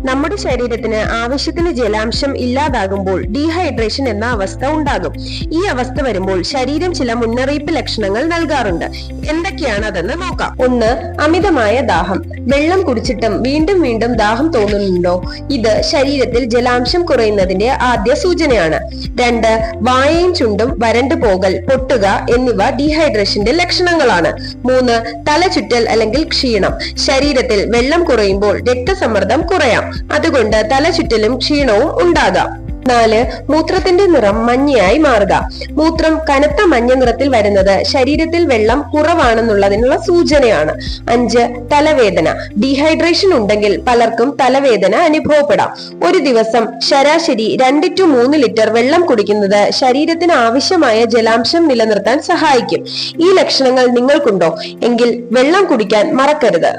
നമ്മുടെ ശരീരത്തിന് ആവശ്യത്തിന് ജലാംശം ഇല്ലാതാകുമ്പോൾ ഡീഹൈഡ്രേഷൻ എന്ന അവസ്ഥ ഉണ്ടാകും. ഈ അവസ്ഥ വരുമ്പോൾ ശരീരം ചില മുന്നറിയിപ്പ് ലക്ഷണങ്ങൾ നൽകാറുണ്ട്. എന്തൊക്കെയാണ് അതെന്ന് നോക്കാം. 1. അമിതമായ ദാഹം. വെള്ളം കുടിച്ചിട്ടും വീണ്ടും വീണ്ടും ദാഹം തോന്നുന്നുണ്ടോ? ഇത് ശരീരത്തിൽ ജലാംശം കുറയുന്നതിന്റെ ആദ്യ സൂചനയാണ്. 2. വായയും ചുണ്ടും വരണ്ടു പോകൽ, പൊട്ടുക എന്നിവ ഡീഹൈഡ്രേഷന്റെ ലക്ഷണങ്ങളാണ്. 3. തലചുറ്റൽ അല്ലെങ്കിൽ ക്ഷീണം. ശരീരത്തിൽ വെള്ളം കുറയുമ്പോൾ രക്തസമ്മർദ്ദം കുറയാം, അതുകൊണ്ട് തലചുറ്റലും ക്ഷീണവും ഉണ്ടാകാം. 4. മൂത്രത്തിന്റെ നിറം മഞ്ഞയായി മാറുക. മൂത്രം കനത്ത മഞ്ഞ നിറത്തിൽ വരുന്നത് ശരീരത്തിൽ വെള്ളം കുറവാണെന്നുള്ളതിനുള്ള സൂചനയാണ്. 5. തലവേദന. ഡീഹൈഡ്രേഷൻ ഉണ്ടെങ്കിൽ പലർക്കും തലവേദന അനുഭവപ്പെടാം. ഒരു ദിവസം ശരാശരി 2 to 3 ലിറ്റർ വെള്ളം കുടിക്കുന്നത് ശരീരത്തിന് ആവശ്യമായ ജലാംശം നിലനിർത്താൻ സഹായിക്കും. ഈ ലക്ഷണങ്ങൾ നിങ്ങൾക്കുണ്ടോ എങ്കിൽ വെള്ളം കുടിക്കാൻ മറക്കരുത്.